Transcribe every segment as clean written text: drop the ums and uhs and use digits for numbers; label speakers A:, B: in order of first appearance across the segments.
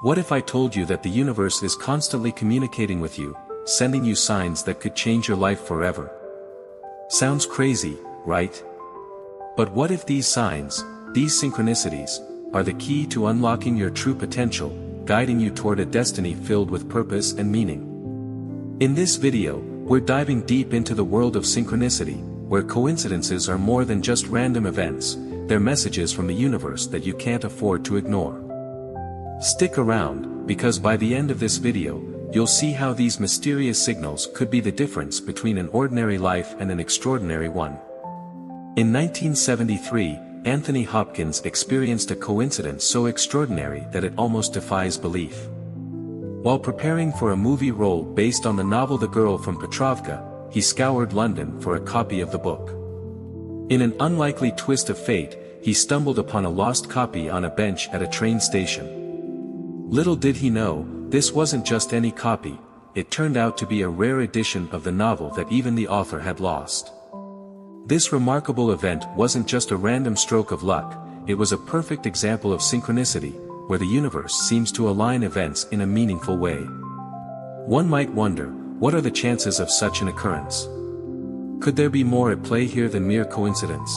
A: What if I told you that the universe is constantly communicating with you, sending you signs that could change your life forever? Sounds crazy, right? But what if these signs, these synchronicities, are the key to unlocking your true potential, guiding you toward a destiny filled with purpose and meaning? In this video, we're diving deep into the world of synchronicity, where coincidences are more than just random events, they're messages from the universe that you can't afford to ignore. Stick around, because by the end of this video, you'll see how these mysterious signals could be the difference between an ordinary life and an extraordinary one. In 1973, Anthony Hopkins experienced a coincidence so extraordinary that it almost defies belief. While preparing for a movie role based on the novel The Girl from Petrovka, he scoured London for a copy of the book. In an unlikely twist of fate, he stumbled upon a lost copy on a bench at a train station. Little did he know, this wasn't just any copy, it turned out to be a rare edition of the novel that even the author had lost. This remarkable event wasn't just a random stroke of luck, it was a perfect example of synchronicity, where the universe seems to align events in a meaningful way. One might wonder, what are the chances of such an occurrence? Could there be more at play here than mere coincidence?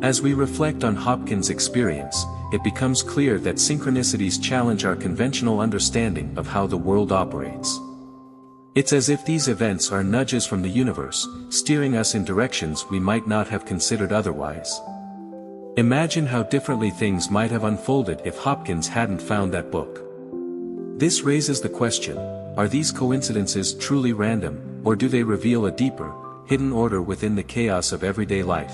A: As we reflect on Hopkins' experience, it becomes clear that synchronicities challenge our conventional understanding of how the world operates. It's as if these events are nudges from the universe, steering us in directions we might not have considered otherwise. Imagine how differently things might have unfolded if Hopkins hadn't found that book. This raises the question, are these coincidences truly random, or do they reveal a deeper, hidden order within the chaos of everyday life?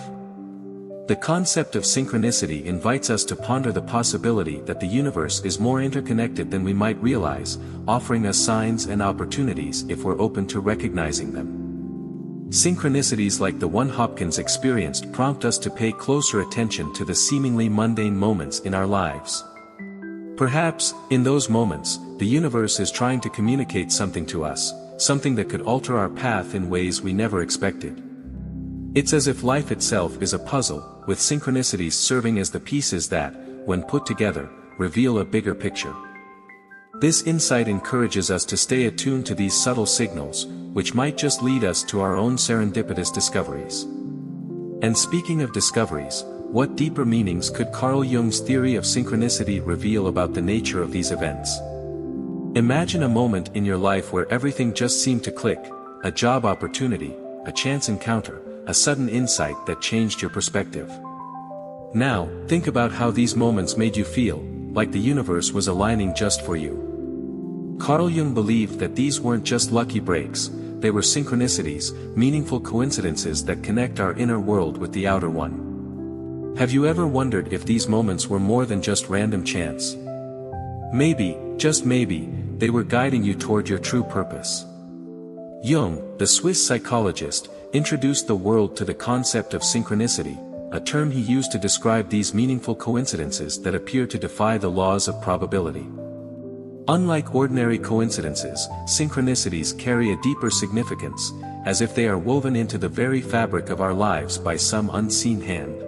A: The concept of synchronicity invites us to ponder the possibility that the universe is more interconnected than we might realize, offering us signs and opportunities if we're open to recognizing them. Synchronicities like the one Hopkins experienced prompt us to pay closer attention to the seemingly mundane moments in our lives. Perhaps, in those moments, the universe is trying to communicate something to us, something that could alter our path in ways we never expected. It's as if life itself is a puzzle, with synchronicities serving as the pieces that, when put together, reveal a bigger picture. This insight encourages us to stay attuned to these subtle signals, which might just lead us to our own serendipitous discoveries. And speaking of discoveries, what deeper meanings could Carl Jung's theory of synchronicity reveal about the nature of these events? Imagine a moment in your life where everything just seemed to click, a job opportunity, a chance encounter, a sudden insight that changed your perspective. Now, think about how these moments made you feel, like the universe was aligning just for you. Carl Jung believed that these weren't just lucky breaks, they were synchronicities, meaningful coincidences that connect our inner world with the outer one. Have you ever wondered if these moments were more than just random chance? Maybe, just maybe, they were guiding you toward your true purpose. Jung, the Swiss psychologist, introduced the world to the concept of synchronicity, a term he used to describe these meaningful coincidences that appear to defy the laws of probability. Unlike ordinary coincidences, synchronicities carry a deeper significance, as if they are woven into the very fabric of our lives by some unseen hand.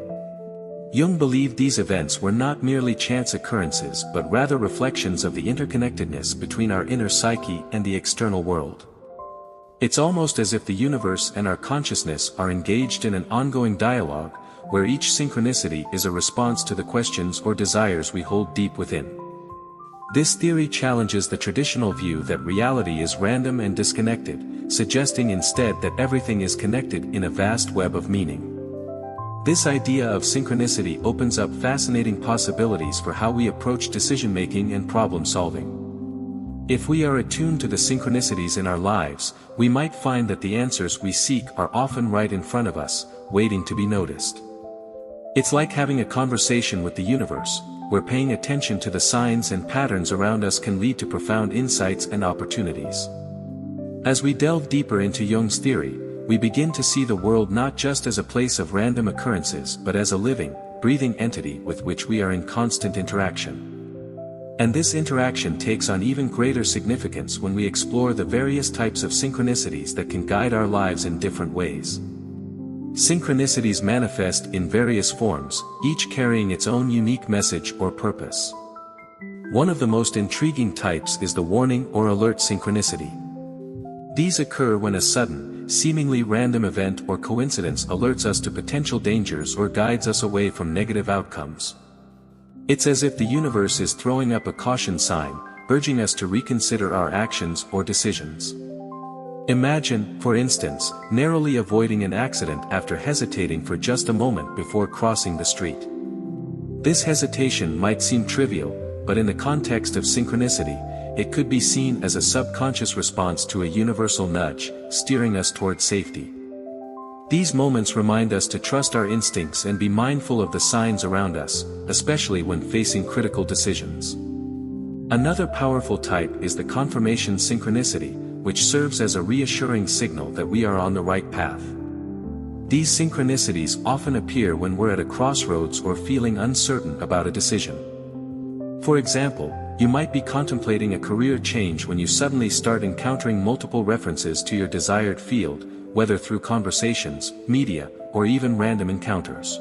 A: Jung believed these events were not merely chance occurrences but rather reflections of the interconnectedness between our inner psyche and the external world. It's almost as if the universe and our consciousness are engaged in an ongoing dialogue, where each synchronicity is a response to the questions or desires we hold deep within. This theory challenges the traditional view that reality is random and disconnected, suggesting instead that everything is connected in a vast web of meaning. This idea of synchronicity opens up fascinating possibilities for how we approach decision-making and problem-solving. If we are attuned to the synchronicities in our lives, we might find that the answers we seek are often right in front of us, waiting to be noticed. It's like having a conversation with the universe, where paying attention to the signs and patterns around us can lead to profound insights and opportunities. As we delve deeper into Jung's theory, we begin to see the world not just as a place of random occurrences but as a living, breathing entity with which we are in constant interaction. And this interaction takes on even greater significance when we explore the various types of synchronicities that can guide our lives in different ways. Synchronicities manifest in various forms, each carrying its own unique message or purpose. One of the most intriguing types is the warning or alert synchronicity. These occur when a sudden, seemingly random event or coincidence alerts us to potential dangers or guides us away from negative outcomes. It's as if the universe is throwing up a caution sign, urging us to reconsider our actions or decisions. Imagine, for instance, narrowly avoiding an accident after hesitating for just a moment before crossing the street. This hesitation might seem trivial, but in the context of synchronicity, it could be seen as a subconscious response to a universal nudge, steering us toward safety. These moments remind us to trust our instincts and be mindful of the signs around us, especially when facing critical decisions. Another powerful type is the confirmation synchronicity, which serves as a reassuring signal that we are on the right path. These synchronicities often appear when we're at a crossroads or feeling uncertain about a decision. For example, you might be contemplating a career change when you suddenly start encountering multiple references to your desired field, whether through conversations, media, or even random encounters.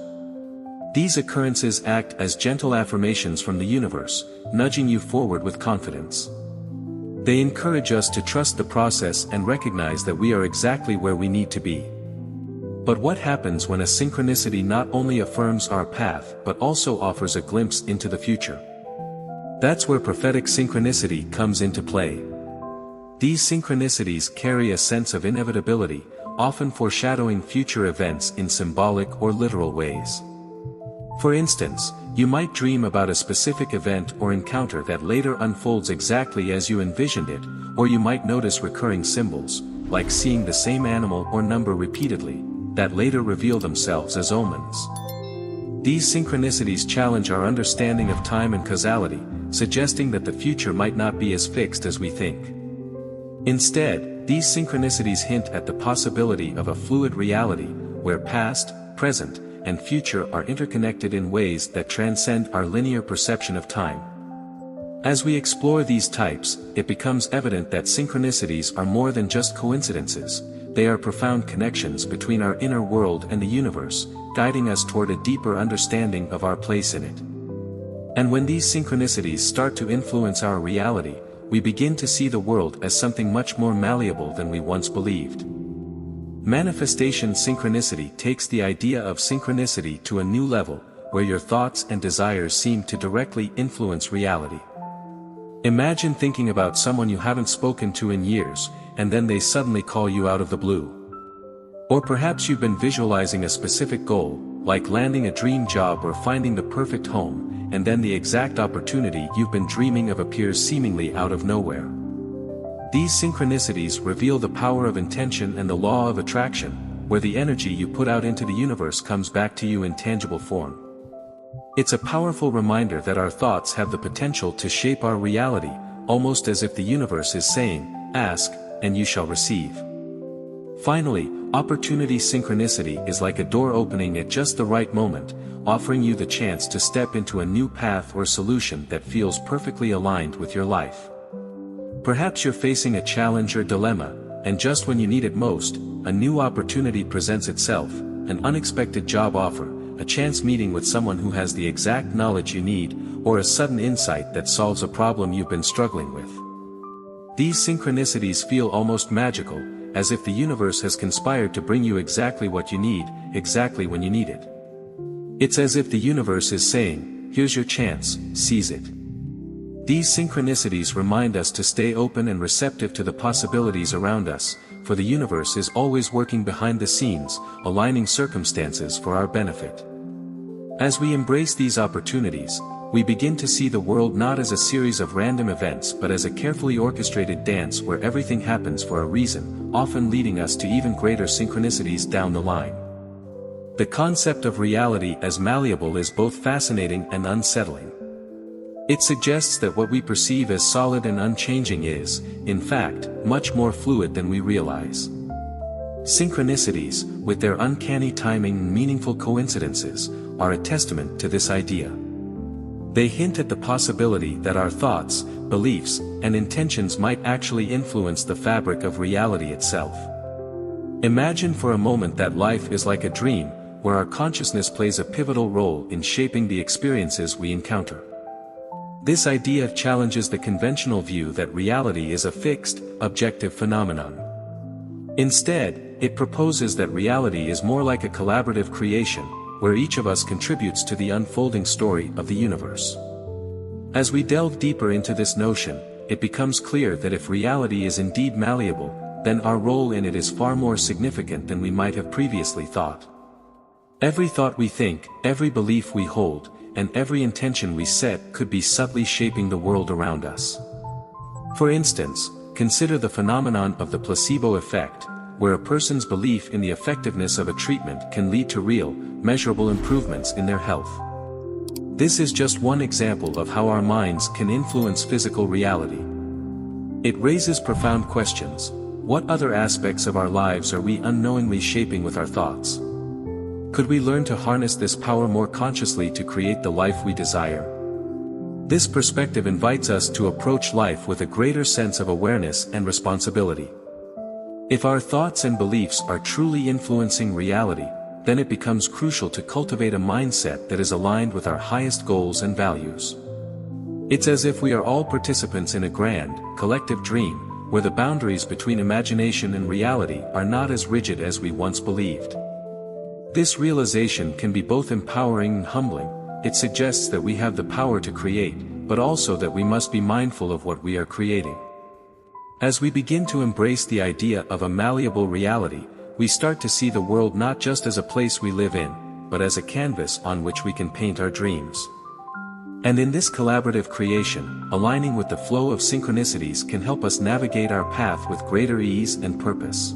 A: These occurrences act as gentle affirmations from the universe, nudging you forward with confidence. They encourage us to trust the process and recognize that we are exactly where we need to be. But what happens when a synchronicity not only affirms our path but also offers a glimpse into the future? That's where prophetic synchronicity comes into play. These synchronicities carry a sense of inevitability, often foreshadowing future events in symbolic or literal ways. For instance, you might dream about a specific event or encounter that later unfolds exactly as you envisioned it, or you might notice recurring symbols, like seeing the same animal or number repeatedly, that later reveal themselves as omens. These synchronicities challenge our understanding of time and causality, suggesting that the future might not be as fixed as we think. Instead, these synchronicities hint at the possibility of a fluid reality, where past, present, and future are interconnected in ways that transcend our linear perception of time. As we explore these types, it becomes evident that synchronicities are more than just coincidences. They are profound connections between our inner world and the universe, guiding us toward a deeper understanding of our place in it. And when these synchronicities start to influence our reality, we begin to see the world as something much more malleable than we once believed. Manifestation synchronicity takes the idea of synchronicity to a new level, where your thoughts and desires seem to directly influence reality. Imagine thinking about someone you haven't spoken to in years, and then they suddenly call you out of the blue. Or perhaps you've been visualizing a specific goal, like landing a dream job or finding the perfect home, and then the exact opportunity you've been dreaming of appears seemingly out of nowhere. These synchronicities reveal the power of intention and the law of attraction, where the energy you put out into the universe comes back to you in tangible form. It's a powerful reminder that our thoughts have the potential to shape our reality, almost as if the universe is saying, "Ask, and you shall receive." Finally, opportunity synchronicity is like a door opening at just the right moment, offering you the chance to step into a new path or solution that feels perfectly aligned with your life. Perhaps you're facing a challenge or dilemma, and just when you need it most, a new opportunity presents itself, an unexpected job offer, a chance meeting with someone who has the exact knowledge you need, or a sudden insight that solves a problem you've been struggling with. These synchronicities feel almost magical, as if the universe has conspired to bring you exactly what you need, exactly when you need it. It's as if the universe is saying, "Here's your chance, seize it." These synchronicities remind us to stay open and receptive to the possibilities around us, for the universe is always working behind the scenes, aligning circumstances for our benefit. As we embrace these opportunities, we begin to see the world not as a series of random events but as a carefully orchestrated dance where everything happens for a reason, often leading us to even greater synchronicities down the line. The concept of reality as malleable is both fascinating and unsettling. It suggests that what we perceive as solid and unchanging is, in fact, much more fluid than we realize. Synchronicities, with their uncanny timing and meaningful coincidences, are a testament to this idea. They hint at the possibility that our thoughts, beliefs, and intentions might actually influence the fabric of reality itself. Imagine for a moment that life is like a dream, where our consciousness plays a pivotal role in shaping the experiences we encounter. This idea challenges the conventional view that reality is a fixed, objective phenomenon. Instead, it proposes that reality is more like a collaborative creation, where each of us contributes to the unfolding story of the universe. As we delve deeper into this notion, it becomes clear that if reality is indeed malleable, then our role in it is far more significant than we might have previously thought. Every thought we think, every belief we hold, and every intention we set could be subtly shaping the world around us. For instance, consider the phenomenon of the placebo effect, where a person's belief in the effectiveness of a treatment can lead to real, measurable improvements in their health. This is just one example of how our minds can influence physical reality. It raises profound questions. What other aspects of our lives are we unknowingly shaping with our thoughts? Could we learn to harness this power more consciously to create the life we desire? This perspective invites us to approach life with a greater sense of awareness and responsibility. If our thoughts and beliefs are truly influencing reality, then it becomes crucial to cultivate a mindset that is aligned with our highest goals and values. It's as if we are all participants in a grand, collective dream, where the boundaries between imagination and reality are not as rigid as we once believed. This realization can be both empowering and humbling. It suggests that we have the power to create, but also that we must be mindful of what we are creating. As we begin to embrace the idea of a malleable reality, we start to see the world not just as a place we live in, but as a canvas on which we can paint our dreams. And in this collaborative creation, aligning with the flow of synchronicities can help us navigate our path with greater ease and purpose.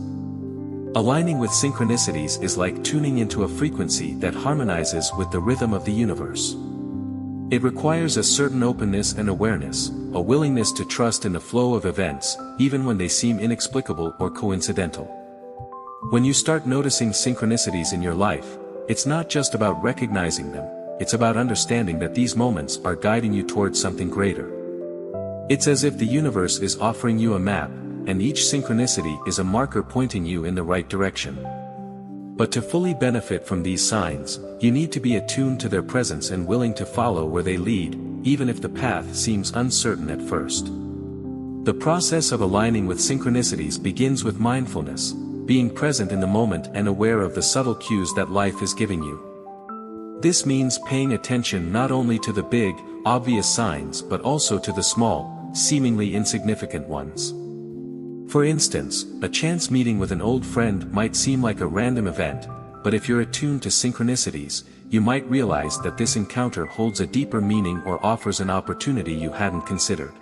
A: Aligning with synchronicities is like tuning into a frequency that harmonizes with the rhythm of the universe. It requires a certain openness and awareness, a willingness to trust in the flow of events, even when they seem inexplicable or coincidental. When you start noticing synchronicities in your life, it's not just about recognizing them, it's about understanding that these moments are guiding you towards something greater. It's as if the universe is offering you a map, and each synchronicity is a marker pointing you in the right direction. But to fully benefit from these signs, you need to be attuned to their presence and willing to follow where they lead, even if the path seems uncertain at first. The process of aligning with synchronicities begins with mindfulness, being present in the moment and aware of the subtle cues that life is giving you. This means paying attention not only to the big, obvious signs but also to the small, seemingly insignificant ones. For instance, a chance meeting with an old friend might seem like a random event, but if you're attuned to synchronicities, you might realize that this encounter holds a deeper meaning or offers an opportunity you hadn't considered.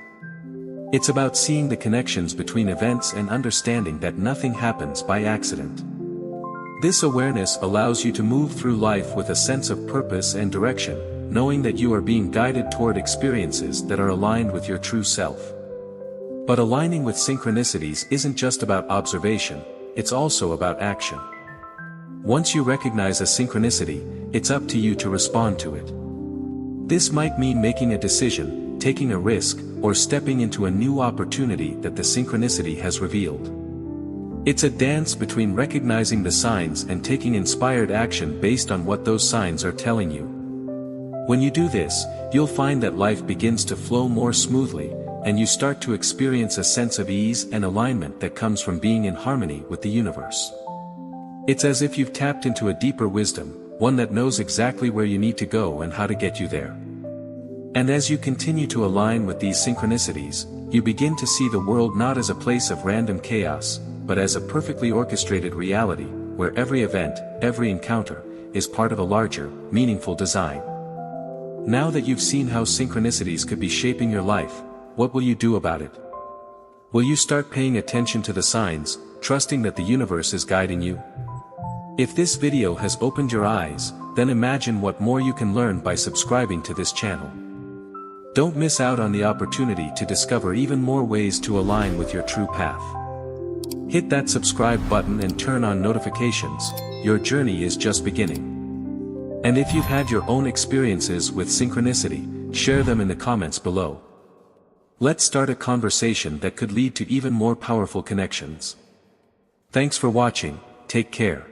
A: It's about seeing the connections between events and understanding that nothing happens by accident. This awareness allows you to move through life with a sense of purpose and direction, knowing that you are being guided toward experiences that are aligned with your true self. But aligning with synchronicities isn't just about observation, it's also about action. Once you recognize a synchronicity, it's up to you to respond to it. This might mean making a decision, taking a risk, or stepping into a new opportunity that the synchronicity has revealed. It's a dance between recognizing the signs and taking inspired action based on what those signs are telling you. When you do this, you'll find that life begins to flow more smoothly, and you start to experience a sense of ease and alignment that comes from being in harmony with the universe. It's as if you've tapped into a deeper wisdom, one that knows exactly where you need to go and how to get you there. And as you continue to align with these synchronicities, you begin to see the world not as a place of random chaos, but as a perfectly orchestrated reality, where every event, every encounter, is part of a larger, meaningful design. Now that you've seen how synchronicities could be shaping your life, what will you do about it? Will you start paying attention to the signs, trusting that the universe is guiding you? If this video has opened your eyes, then imagine what more you can learn by subscribing to this channel. Don't miss out on the opportunity to discover even more ways to align with your true path. Hit that subscribe button and turn on notifications, your journey is just beginning. And if you've had your own experiences with synchronicity, share them in the comments below. Let's start a conversation that could lead to even more powerful connections. Thanks for watching, take care.